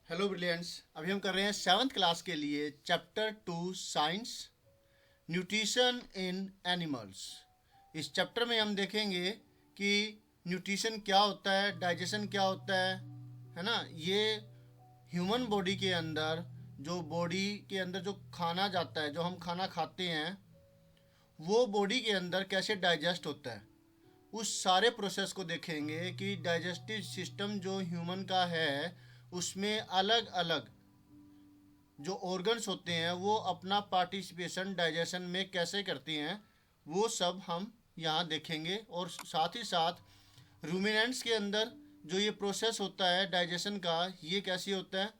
Hello brilliants. अभी हम कर रहे हैं 7th क्लास के लिए chapter 2 science nutrition in animals. इस चैप्टर में हम देखेंगे कि न्यूट्रिशन क्या होता है, डाइजेशन क्या होता है ना। ये ह्यूमन बॉडी के अंदर जो खाना जाता है, जो हम खाना खाते हैं, वो बॉडी के अंदर कैसे डाइजेस्ट होता है, उस सारे प्रोसेस को देखेंगे कि डाइजेस्टिव सिस्टम जो ह्यूमन का है उसमें अलग अलग जो ऑर्गन्स होते हैं वो अपना पार्टिसिपेशन डाइजेशन में कैसे करती हैं, वो सब हम यहाँ देखेंगे। और साथ ही साथ रूमिनेंट्स के अंदर जो ये प्रोसेस होता है डाइजेशन का, ये कैसे होता है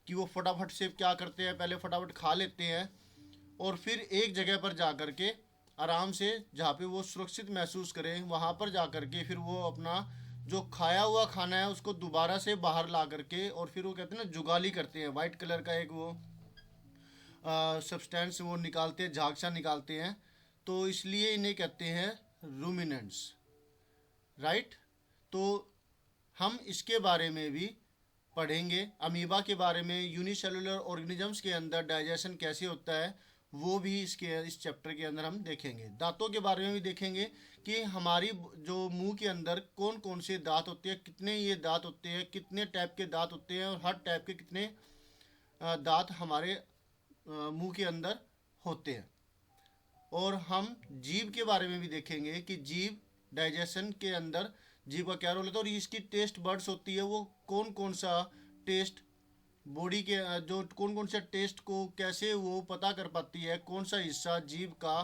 कि वो फटाफट से क्या करते हैं, पहले फटाफट खा लेते हैं और फिर एक जगह पर जा कर के आराम से, जहाँ पे वो सुरक्षित महसूस करें, वहाँ पर जा कर के फिर वो अपना जो खाया हुआ खाना है उसको दोबारा से बाहर ला करके, और फिर वो कहते हैं ना जुगाली करते हैं, वाइट कलर का एक वो सब्सटेंस वो निकालते हैं, झाग सा निकालते हैं। तो इसलिए इन्हें कहते हैं रूमिनेंट्स, राइट। तो हम इसके बारे में भी पढ़ेंगे, अमीबा के बारे में, यूनिसेलुलर ऑर्गेनिजम्स के अंदर डाइजेशन कैसे होता है वो भी इस चैप्टर के अंदर हम देखेंगे। दांतों के बारे में भी देखेंगे कि हमारी जो मुंह के अंदर कौन कौन से दांत होते हैं, कितने ये दांत होते हैं, कितने टाइप के दांत होते हैं, और हर टाइप के कितने दांत हमारे मुंह के अंदर होते हैं। और हम जीभ के बारे में भी देखेंगे कि जीभ डाइजेशन के अंदर जीभ का क्या रोल होता है, और इसकी टेस्ट बर्ड्स होती है, वो कौन कौन सा टेस्ट बॉडी के जो कौन कौन से टेस्ट को कैसे वो पता कर पाती है, कौन सा हिस्सा जीभ का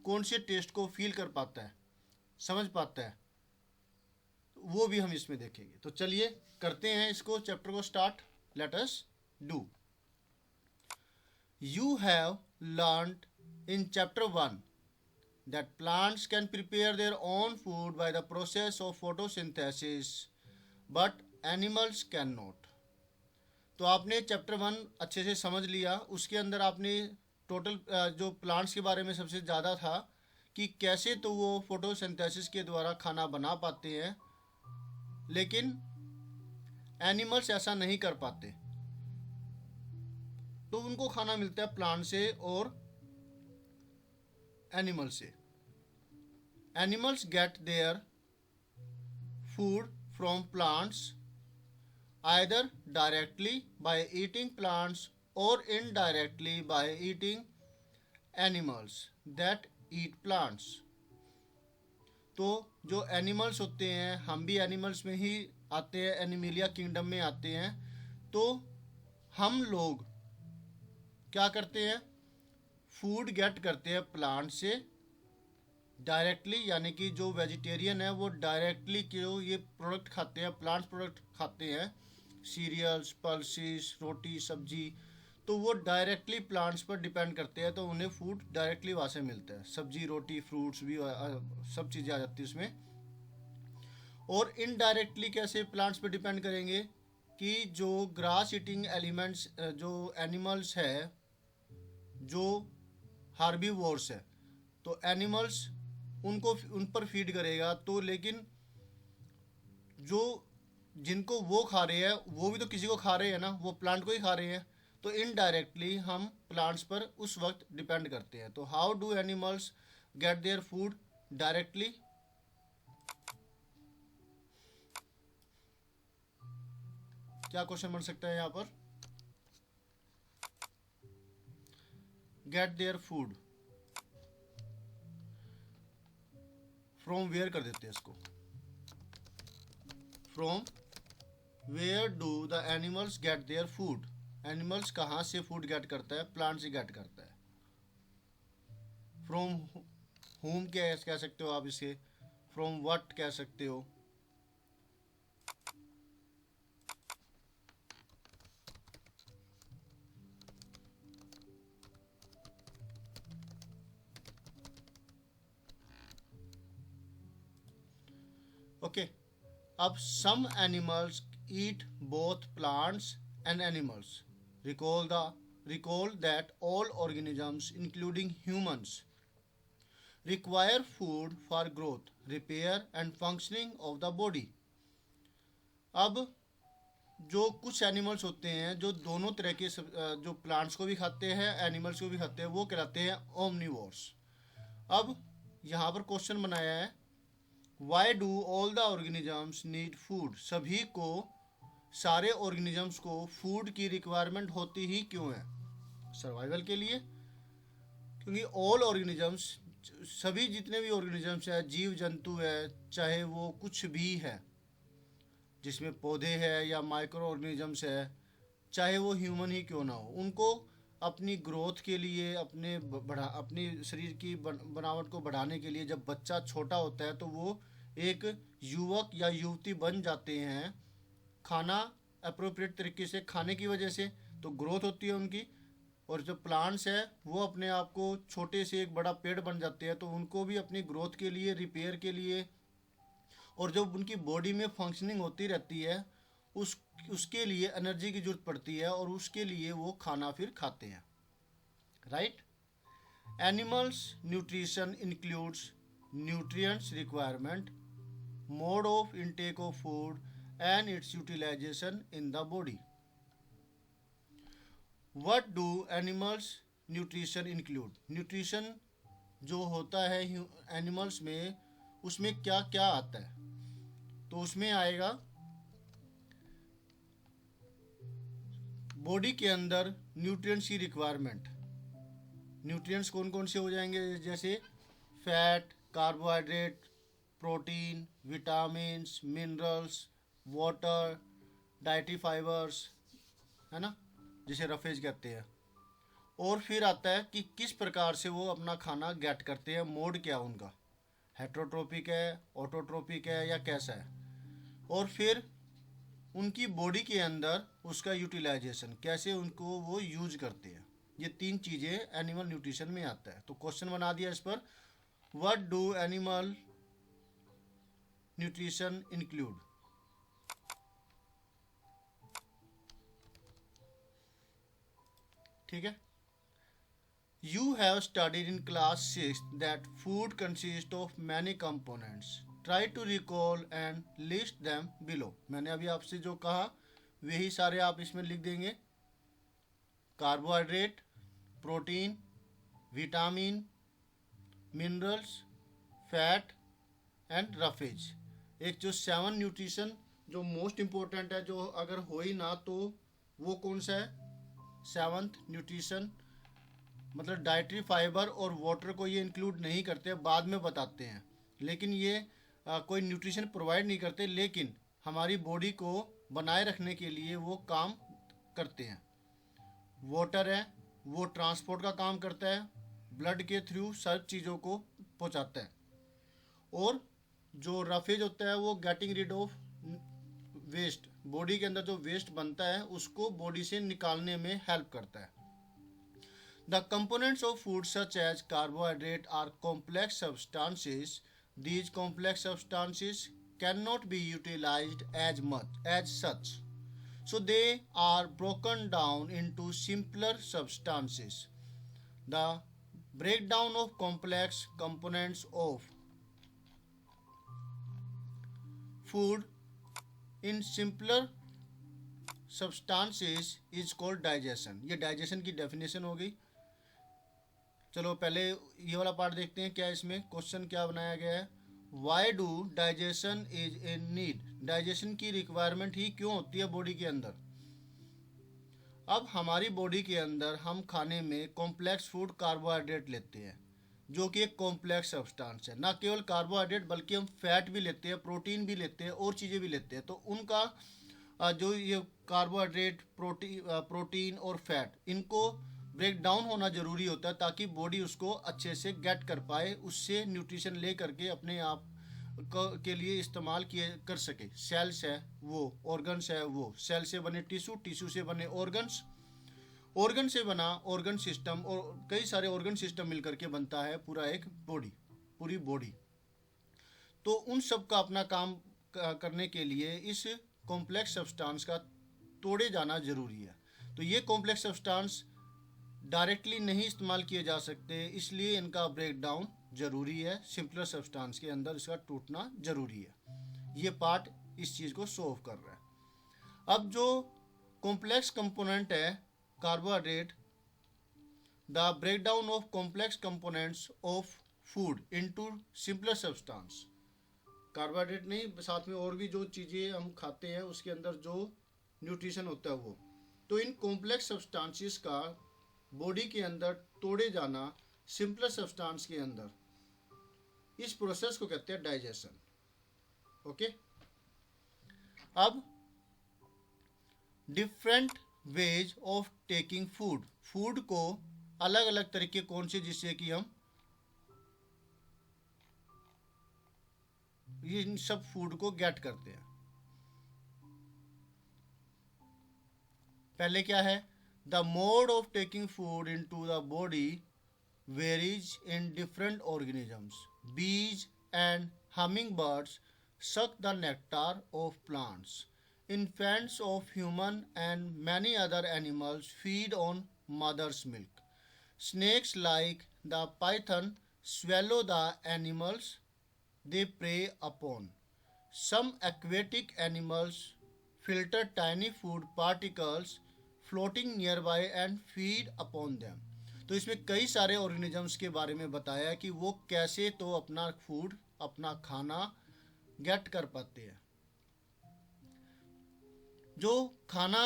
कौन से टेस्ट को फील कर पाता है, समझ पाता है, वो भी हम इसमें देखेंगे। तो चलिए करते हैं इसको, चैप्टर को start. Let us do. You have learned in chapter 1 that plants can prepare their own food by the process of photosynthesis, but animals cannot. तो आपने चैप्टर 1 अच्छे से समझ लिया। उसके अंदर आपने टोटल जो प्लांट्स के बारे में सबसे ज़्यादा था कि कैसे तो वो फोटोसिंथेसिस के द्वारा खाना बना पाते हैं, लेकिन एनिमल्स ऐसा नहीं कर पाते। तो उनको खाना मिलता है प्लांट से और एनिमल से। Animals get their food from plants either directly by eating plants or indirectly by eating animals that eat plants। तो जो एनिमल्स होते हैं, हम भी एनिमल्स में ही आते हैं, एनिमिलिया किंगडम में आते हैं। तो हम लोग क्या करते हैं, फूड गेट करते हैं प्लांट से डायरेक्टली, यानी कि जो वेजिटेरियन है वो डायरेक्टली जो ये प्रोडक्ट खाते हैं, प्लांट्स प्रोडक्ट खाते हैं, सीरियल्स, पल्सेस, रोटी, सब्जी, तो वो डायरेक्टली प्लांट्स पर डिपेंड करते हैं, तो उन्हें फूड डायरेक्टली वहाँ से मिलता है, सब्जी, रोटी, फ्रूट्स भी सब चीज़ें आ जाती है उसमें। और इनडायरेक्टली कैसे प्लांट्स पर डिपेंड करेंगे कि जो ग्रास ईटिंग एलिमेंट्स, जो एनिमल्स है, जो हार्बीवोर्स है, तो एनिमल्स उनको उन पर फीड करेगा। तो लेकिन जो जिनको वो खा रहे हैं वो भी तो किसी को खा रहे हैं ना, वो प्लांट को ही खा रहे हैं। तो इनडायरेक्टली हम प्लांट्स पर उस वक्त डिपेंड करते हैं। तो how do animals get their food directly? क्या क्वेश्चन बन सकता है यहाँ पर? Get their food from where कर देते हैं इसको। From where do the animals get their food? Animals कहाँ से फूड गेट करता है? प्लांट से गेट करता है। फ्रॉम होम क्या कह सकते हो आप इसे, फ्रॉम व्हाट कह सकते हो। ओके, अब some animals eat both plants and animals. Recall that all organisms, including humans, require food for growth, repair and functioning of the body. अब जो कुछ एनिमल्स होते हैं जो दोनों तरह के जो प्लांट्स को भी खाते हैं एनिमल्स को भी खाते हैं, वो कहलाते हैं ओमनिवोर्स। अब यहाँ पर क्वेश्चन बनाया है, why do all the organisms need food? सभी को, सारे ऑर्गेनिजम्स को फूड की रिक्वायरमेंट होती ही क्यों है? सर्वाइवल के लिए। क्योंकि ऑल ऑर्गेनिजम्स, सभी जितने भी ऑर्गेनिजम्स है, जीव जंतु है, चाहे वो कुछ भी है, जिसमें पौधे हैं या माइक्रो ऑर्गेनिजम्स है, चाहे वो ह्यूमन ही क्यों ना हो, उनको अपनी ग्रोथ के लिए, अपनी शरीर की बनावट को बढ़ाने के लिए, जब बच्चा छोटा होता है तो वो एक युवक या युवती बन जाते हैं खाना अप्रोप्रिएट तरीके से खाने की वजह से, तो ग्रोथ होती है उनकी। और जो प्लांट्स है वो अपने आप को छोटे से एक बड़ा पेड़ बन जाते हैं, तो उनको भी अपनी ग्रोथ के लिए, रिपेयर के लिए, और जब उनकी बॉडी में फंक्शनिंग होती रहती है उसके लिए एनर्जी की जरूरत पड़ती है, और उसके लिए वो खाना फिर खाते हैं, right. Animals nutrition includes nutrients requirement, mode of intake of food and its utilization in the body. What do animals nutrition include? Nutrition जो होता है एनिमल्स में, उसमें क्या क्या आता है? तो उसमें आएगा बॉडी के अंदर न्यूट्रिएंट्स की रिक्वायरमेंट। न्यूट्रिएंट्स कौन कौन से हो जाएंगे? जैसे fat, carbohydrate, protein, vitamins, minerals, water, dietary fibres, है ना, जिसे रफेज कहते हैं। और फिर आता है कि किस प्रकार से वो अपना खाना गेट करते हैं, मोड क्या उनका, हेट्रोट्रोपिक है, ऑटोट्रोपिक है, या कैसा है। और फिर उनकी बॉडी के अंदर उसका यूटिलाइजेशन, कैसे उनको वो यूज करते हैं। ये तीन चीज़ें एनिमल न्यूट्रिशन में आता है। तो क्वेश्चन बना दिया इस पर, what do animal nutrition include? ठीक है। You have studied in class 6 that food consists of many components. Try to recall and list them below. मैंने अभी आपसे जो कहा वही सारे आप इसमें लिख देंगे। Carbohydrate, protein, vitamin, minerals, fat and roughage. एक जो 7 न्यूट्रिशन जो मोस्ट इम्पोर्टेंट है, जो अगर हो ही ना तो वो कौन सा है? 7th न्यूट्रिशन, मतलब डाइटरी फाइबर और वाटर को ये इंक्लूड नहीं करते, बाद में बताते हैं। लेकिन ये कोई न्यूट्रिशन प्रोवाइड नहीं करते, लेकिन हमारी बॉडी को बनाए रखने के लिए वो काम करते हैं। वाटर है, वो ट्रांसपोर्ट का काम करता है, ब्लड के थ्रू सब चीज़ों को पहुंचाता है। और जो रफेज होता है वो getting rid of waste, body के अंदर जो वेस्ट बनता है उसको बॉडी से निकालने में हेल्प करता है। The components of food such as carbohydrate are complex substances. These complex substances cannot be utilized as such. So they are broken down into simpler substances. The breakdown of complex components of food in simpler substances is called digestion. ये digestion की definition हो गई। चलो पहले ये वाला part देखते हैं, क्या इसमें क्वेश्चन क्या बनाया गया है। Why do digestion is a need? Digestion की रिक्वायरमेंट ही क्यों होती है बॉडी के अंदर? अब हमारी बॉडी के अंदर हम खाने में कॉम्प्लेक्स फूड कार्बोहाइड्रेट लेते हैं, जो कि एक कॉम्प्लेक्स सब्सटेंस है। ना केवल कार्बोहाइड्रेट बल्कि हम फैट भी लेते हैं, प्रोटीन भी लेते हैं, और चीज़ें भी लेते हैं। तो उनका जो ये कार्बोहाइड्रेट, प्रोटीन और फैट, इनको ब्रेक डाउन होना ज़रूरी होता है ताकि बॉडी उसको अच्छे से गेट कर पाए, उससे न्यूट्रिशन ले करके अपने आप के लिए इस्तेमाल किए कर सके। सेल्स है वो, ऑर्गन्स है वो, सेल से बने टिश्यू, टिश्यू से बने ऑर्गन्स, ऑर्गन से बना ऑर्गन सिस्टम, और कई सारे ऑर्गन सिस्टम मिलकर के बनता है पूरा एक बॉडी, पूरी बॉडी। तो उन सब का अपना काम करने के लिए इस कॉम्प्लेक्स सब्सटेंस का तोड़े जाना ज़रूरी है। तो ये कॉम्प्लेक्स सब्सटेंस डायरेक्टली नहीं इस्तेमाल किए जा सकते, इसलिए इनका ब्रेक डाउन ज़रूरी है। सिंपलर सब्सटेंस के अंदर इसका टूटना ज़रूरी है। ये पार्ट इस चीज़ को सोल्व कर रहा है। अब जो कॉम्प्लेक्स कंपोनेंट है carbohydrate, the breakdown of complex components of food into simpler substance. Carbohydrate नहीं, साथ में और भी जो चीज़ें हम खाते हैं उसके अंदर जो न्यूट्रिशन होता है वो, तो इन कॉम्प्लेक्स सब्सटेंसेस का बॉडी के अंदर तोड़े जाना सिंपलर सब्सटेंस के अंदर, इस प्रोसेस को कहते हैं डाइजेशन। ओके, अब different ways of taking food, food को अलग अलग तरीके कौन से जिससे कि हम ये इन सब फूड को गेट करते हैं। पहले क्या है, the mode of taking food into the body varies in different organisms. Bees and hummingbirds suck the nectar of plants. Infants of human and many other animals feed on mother's milk. Snakes like the python swallow the animals they prey upon. Some aquatic animals filter tiny food particles floating nearby and feed upon them. तो इसमें कई सारे organisms के बारे में बताया कि वो कैसे तो अपना फूड, अपना खाना गेट कर पाते हैं। जो खाना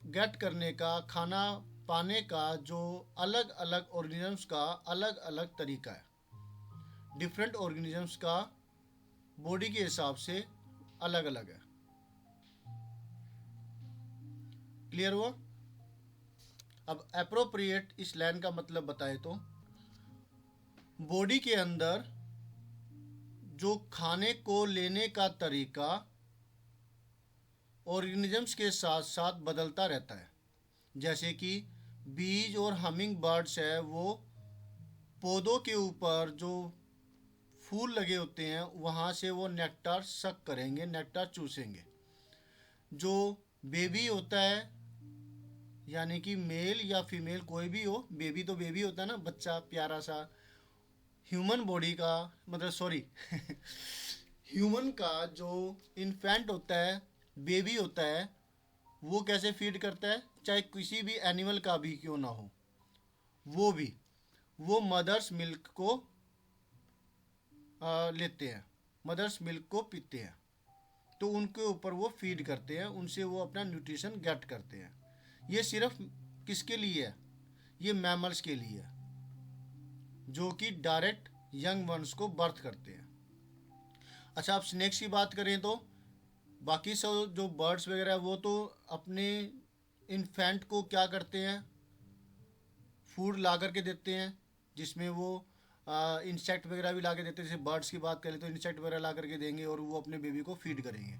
गेट करने का, खाना पाने का जो अलग अलग ऑर्गेनिजम्स का अलग अलग तरीका है, डिफरेंट ऑर्गेनिजम्स का बॉडी के हिसाब से अलग अलग है। क्लियर हुआ? अब एप्रोप्रिएट इस लाइन का मतलब बताए तो बॉडी के अंदर जो खाने को लेने का तरीका ऑर्गेनिजम्स के साथ साथ बदलता रहता है। जैसे कि बीज और हमिंग बर्ड्स है, वो पौधों के ऊपर जो फूल लगे होते हैं वहाँ से वो नेक्टार सक करेंगे, नेक्टार चूसेंगे। जो बेबी होता है, यानी कि मेल या फीमेल कोई भी हो, बेबी तो बेबी होता है ना, बच्चा प्यारा सा, ह्यूमन बॉडी का मतलब सॉरी ह्यूमन का जो इन्फेंट होता है, बेबी होता है, वो कैसे फीड करता है, चाहे किसी भी एनिमल का भी क्यों ना हो, वो मदर्स मिल्क को लेते हैं, मदर्स मिल्क को पीते हैं, तो उनके ऊपर वो फीड करते हैं, उनसे वो अपना न्यूट्रिशन गेट करते हैं। ये सिर्फ किसके लिए है? ये मैमल्स के लिए है, जो कि डायरेक्ट यंग वंस को बर्थ करते हैं। अच्छा, अब स्नेक्स की बात करें तो बाकी सब जो बर्ड्स वगैरह है वो तो अपने इन्फेंट को क्या करते हैं, फूड ला करके देते हैं, जिसमें वो इंसेक्ट वगैरह भी ला के देते हैं। जैसे बर्ड्स की बात करें तो इंसेक्ट वगैरह ला करके देंगे और वो अपने बेबी को फीड करेंगे,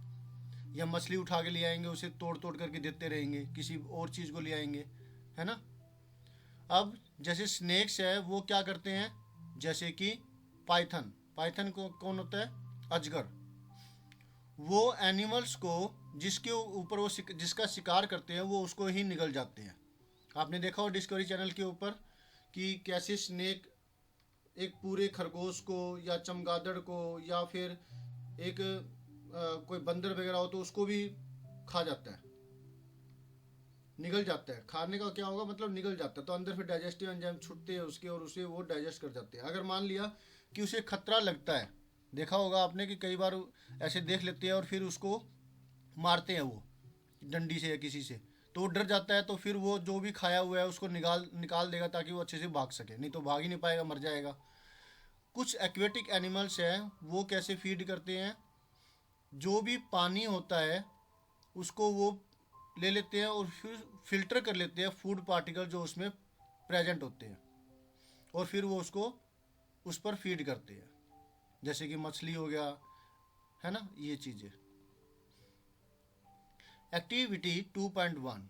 या मछली उठा के ले आएंगे, उसे तोड़ तोड़ करके देते रहेंगे, किसी और चीज़ को ले आएंगे, है ना। अब जैसे स्नेक्स है वो क्या करते हैं, जैसे कि पाइथन को कौन होता है, अजगर, वो एनिमल्स को जिसके ऊपर वो जिसका शिकार करते हैं वो उसको ही निगल जाते हैं। आपने देखा हो डिस्कवरी चैनल के ऊपर कि कैसे स्नेक एक पूरे खरगोश को या चमगादड़ को या फिर एक कोई बंदर वगैरह हो तो उसको भी खा जाता है, निगल जाता है। खाने का क्या होगा मतलब निगल जाता है, तो अंदर फिर डाइजेस्टिव एंजाइम छूटते हैं उसके और उसे वो डाइजेस्ट कर जाते हैं। अगर मान लिया कि उसे खतरा लगता है, देखा होगा आपने कि कई बार ऐसे देख लेते हैं और फिर उसको मारते हैं वो डंडी से या किसी से, तो वो डर जाता है, तो फिर वो जो भी खाया हुआ है उसको निकाल देगा ताकि वो अच्छे से भाग सके, नहीं तो भाग ही नहीं पाएगा, मर जाएगा। कुछ एक्वेटिक एनिमल्स हैं, वो कैसे फीड करते हैं, जो भी पानी होता है उसको वो ले लेते हैं और फिर फिल्टर कर लेते हैं फूड पार्टिकल जो उसमें प्रेजेंट होते हैं, और फिर वो उसको उस पर फीड करते हैं, जैसे कि मछली हो गया, है ना, ये चीज़ें। Activity 2.1,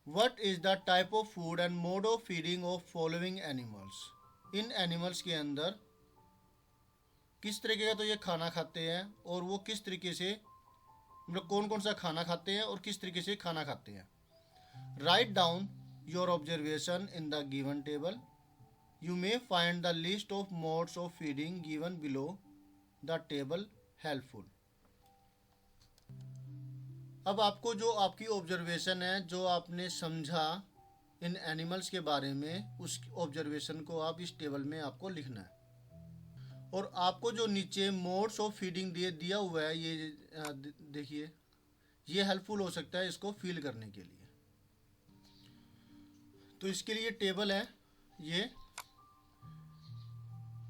what is the type of food and mode of feeding of following animals. In animals के अंदर किस तरीके का तो ये खाना खाते हैं और वो किस तरीके से, मतलब कौन कौन सा खाना खाते हैं और किस तरीके से खाना खाते हैं। Write down your observation in the given table. You may find the list of modes of feeding given below the table helpful. अब आपको जो आपकी ऑब्जर्वेशन है, जो आपने समझा इन एनिमल्स के बारे में, उस ऑब्जर्वेशन को आप इस टेबल में आपको लिखना है। और आपको जो नीचे मोड्स ऑफ फीडिंग दिया हुआ है, ये देखिए, ये हेल्पफुल हो सकता है इसको फील करने के लिए। तो इसके लिए टेबल है ये,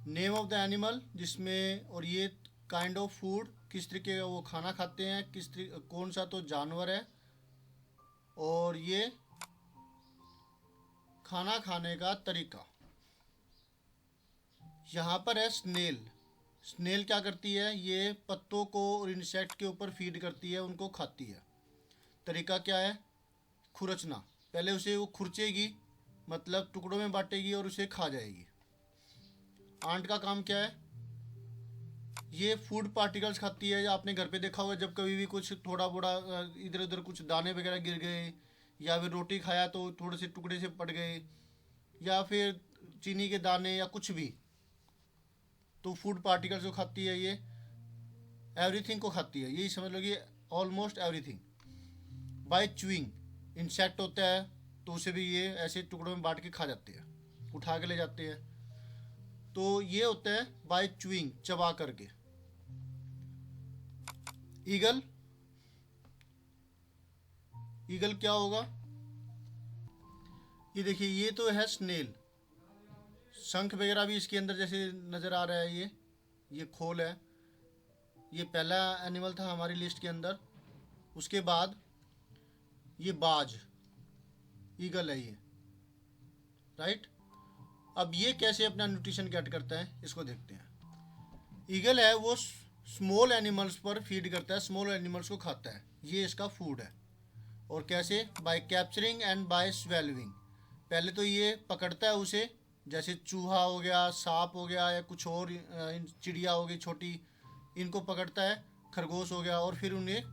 नेम ऑफ द एनिमल जिसमें, और ये काइंड ऑफ फूड, किस तरीके का वो खाना खाते हैं, कौन सा तो जानवर है, और ये खाना खाने का तरीका। यहाँ पर है स्नेल। स्नेल क्या करती है, ये पत्तों को और इंसेक्ट के ऊपर फीड करती है, उनको खाती है। तरीका क्या है, खुरचना। पहले उसे वो खुरचेगी, मतलब टुकड़ों में बांटेगी और उसे खा जाएगी। आंट का काम क्या है, ये फूड पार्टिकल्स खाती है। आपने घर पे देखा होगा, जब कभी भी कुछ थोड़ा बड़ा इधर उधर कुछ दाने वगैरह गिर गए, या फिर रोटी खाया तो थोड़े से टुकड़े से पड़ गए, या फिर चीनी के दाने या कुछ भी, तो फूड पार्टिकल्स को खाती है ये। एवरीथिंग को खाती है, यही समझ लो कि almost everything. By chewing, insect होता है तो उसे भी ये ऐसे टुकड़ों में बांट के खा जाते हैं, उठा के ले जाते हैं। तो ये होता है बाय च्यूइंग, चबा करके। ईगल, ईगल क्या होगा, ये देखिए, ये तो है स्नेल। शंख वगैरह भी इसके अंदर जैसे नज़र आ रहा है, ये खोल है। ये पहला एनिमल था हमारी लिस्ट के अंदर। उसके बाद ये बाज, ईगल है ये, राइट। अब ये कैसे अपना न्यूट्रिशन गेट करता है, इसको देखते हैं। ईगल है वो स्मॉल एनिमल्स पर फीड करता है, स्मॉल एनिमल्स को खाता है, ये इसका फूड है। और कैसे, by capturing and by swallowing. पहले तो ये पकड़ता है उसे, जैसे चूहा हो गया, सांप हो गया, या कुछ और चिड़िया हो गई छोटी, इनको पकड़ता है, खरगोश हो गया, और फिर उन्हें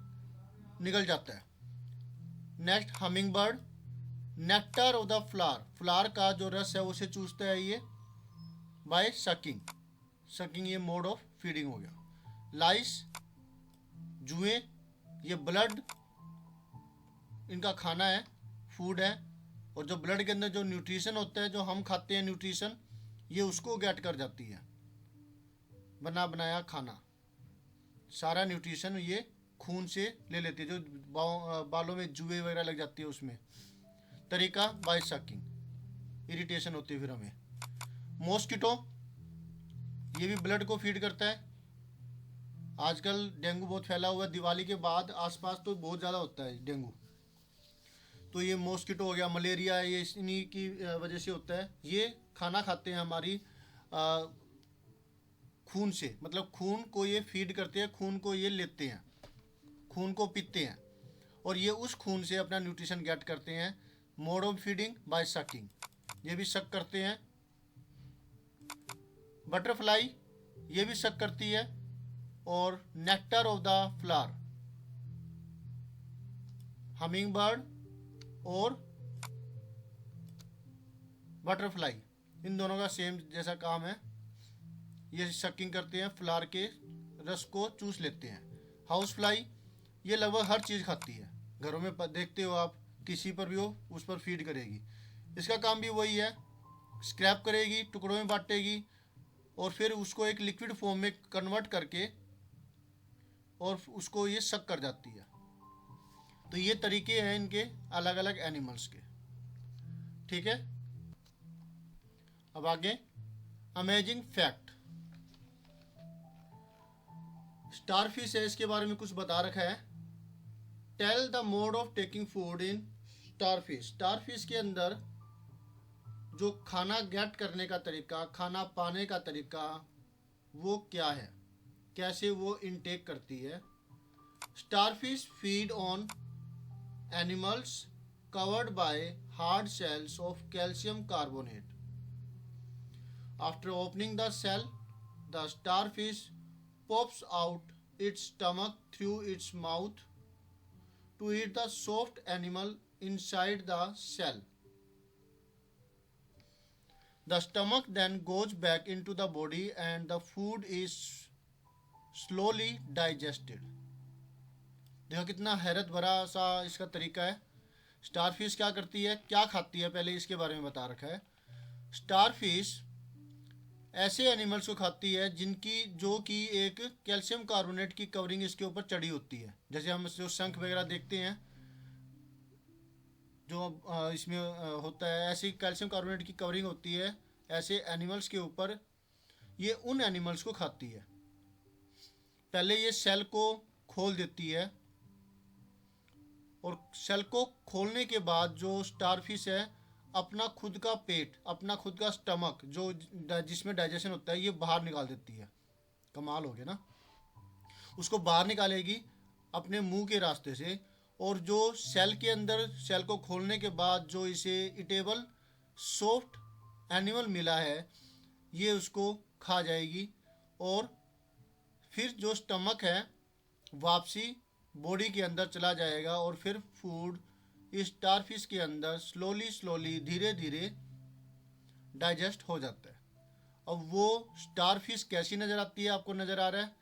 निगल जाता है। Next, humming bird, nectar of the flower, flower का जो रस है उसे चूसता है ये बाय सकिंग। सकिंग ये मोड ऑफ फीडिंग हो गया। लाइस, जुए, ये ब्लड इनका खाना है, फूड है। और जो ब्लड के अंदर जो न्यूट्रिशन होता है, जो हम खाते हैं न्यूट्रिशन, ये उसको गेट कर जाती है, बना बनाया खाना। सारा न्यूट्रिशन ये खून से ले लेती है, जो बालों में जुए वगैरह लग जाती है उसमें। तरीका, बाय सकिंग, इरिटेशन होती है फिर हमें। मॉस्किटो, ये भी ब्लड को फीड करता है। आजकल डेंगू बहुत फैला हुआ है, दिवाली के बाद आसपास तो बहुत ज़्यादा होता है डेंगू। तो ये मॉस्किटो हो गया, मलेरिया है, ये इन्हीं की वजह से होता है। ये खाना खाते हैं हमारी खून से, मतलब खून को ये फीड करते हैं, खून को ये लेते हैं, खून को पीते हैं, और ये उस खून से अपना न्यूट्रिशन गेट करते हैं। Mode of feeding by sucking, ये भी सक करते हैं। बटरफ्लाई, ये भी सक करती है। और nectar of the flower, humming bird और बटरफ्लाई, इन दोनों का सेम जैसा काम है, ये सकिंग करते हैं, फ्लावर के रस को चूस लेते हैं। हाउस फ्लाई, ये लगभग हर चीज़ खाती है, घरों में देखते हो आप, किसी पर भी हो उस पर फीड करेगी। इसका काम भी वही है, स्क्रैप करेगी, टुकड़ों में बांटेगी, और फिर उसको एक लिक्विड फॉर्म में कन्वर्ट करके और उसको ये सक कर जाती है। तो ये तरीके हैं इनके अलग अलग एनिमल्स के, ठीक है। अब आगे, अमेजिंग फैक्ट। स्टारफिश है, इसके बारे में कुछ बता रखा है। Tell the mode of taking food in starfish. Starfish के अंदर जो खाना गेट करने का तरीका, खाना पाने का तरीका, वो क्या है, कैसे वो इनटेक करती है। Starfish feed on animals covered by hard shells of calcium carbonate. After opening the shell, the starfish pops out its stomach through its mouth to eat the soft animal inside the shell. The stomach then goes back into the body and the food is slowly digested. देखो कितना हैरत भरा सा इसका तरीका है। Starfish क्या करती है, क्या खाती है, पहले इसके बारे में बता रखा है। स्टारफिश ऐसे एनिमल्स को खाती है जिनकी जो कि एक कैल्शियम कार्बोनेट की कवरिंग इसके ऊपर चढ़ी होती है। जैसे हम जो शंख वगैरह देखते हैं जो इसमें होता है, ऐसी कैल्शियम कार्बोनेट की कवरिंग होती है ऐसे एनिमल्स के ऊपर। ये उन एनिमल्स को खाती है। पहले ये सेल को खोल देती है और सेल को खोलने के बाद जो स्टारफिश है अपना खुद का पेट, अपना खुद का स्टमक जो जिसमें डाइजेशन होता है, ये बाहर निकाल देती है। कमाल हो गया ना। उसको बाहर निकालेगी अपने मुंह के रास्ते से, और जो सेल के अंदर सेल को खोलने के बाद जो इसे इटेबल सॉफ्ट एनिमल मिला है ये उसको खा जाएगी। और फिर जो स्टमक है वापसी बॉडी के अंदर चला जाएगा और फिर फूड इस स्टारफिश के अंदर स्लोली धीरे धीरे डाइजेस्ट हो जाता है। अब वो स्टारफिश कैसी नज़र आती है, आपको नज़र आ रहा है।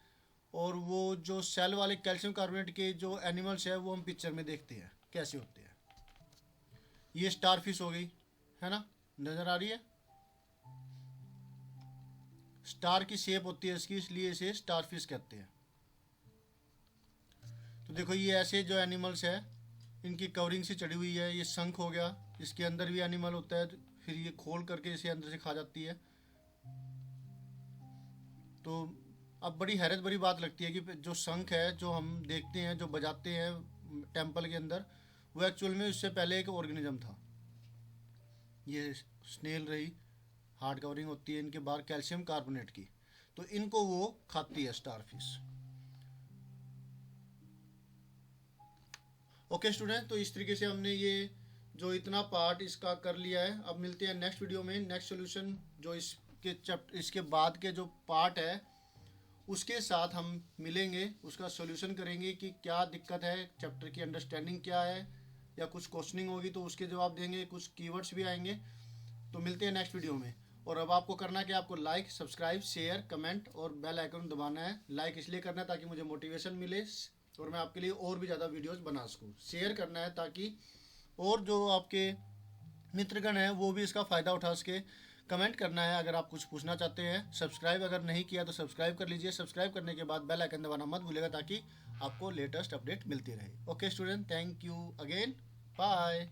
और वो जो सेल वाले कैल्शियम कार्बोनेट के जो एनिमल्स है वो हम पिक्चर में देखते हैं कैसे होते हैं। ये स्टारफिश हो गई, है ना, नज़र आ रही है। स्टार की शेप होती है इसकी, इसलिए इसे स्टारफिश कहते हैं। तो देखो ये ऐसे जो एनिमल्स है इनकी कवरिंग से चढ़ी हुई है। ये शंख हो गया, इसके अंदर भी एनिमल होता है, फिर ये खोल करके इसे अंदर से खा जाती है। तो अब बड़ी हैरत भरी बात लगती है कि जो शंख है जो हम देखते हैं जो बजाते हैं टेंपल के अंदर, वो एक्चुअल में उससे पहले एक ऑर्गेनिज्म था। ये स्नेल रही, हार्ड कवरिंग होती है इनके बाहर कैल्शियम कार्बोनेट की, तो इनको वो खाती है स्टारफिश। ओके स्टूडेंट, तो इस तरीके से हमने ये जो इतना पार्ट इसका कर लिया है। अब मिलते हैं नेक्स्ट वीडियो में, नेक्स्ट सोल्यूशन जो इसके बाद के जो पार्ट है उसके साथ हम मिलेंगे, उसका सॉल्यूशन करेंगे कि क्या दिक्कत है, चैप्टर की अंडरस्टैंडिंग क्या है, या कुछ क्वेश्चनिंग होगी तो उसके जवाब देंगे, कुछ कीवर्ड्स भी आएंगे। तो मिलते हैं नेक्स्ट वीडियो में। और अब आपको करना है कि आपको लाइक, सब्सक्राइब, शेयर, कमेंट और बेल आइकन दबाना है। लाइक इसलिए करना है ताकि मुझे मोटिवेशन मिले और मैं आपके लिए और भी ज़्यादा वीडियोस बना सकूँ। शेयर करना है ताकि और जो आपके मित्रगण हैं वो भी इसका फ़ायदा उठा सके। कमेंट करना है अगर आप कुछ पूछना चाहते हैं। सब्सक्राइब अगर नहीं किया तो सब्सक्राइब कर लीजिए। सब्सक्राइब करने के बाद बेल आइकन दबाना मत भूलिएगा ताकि आपको लेटेस्ट अपडेट मिलती रहे। Okay student, thank you again, bye.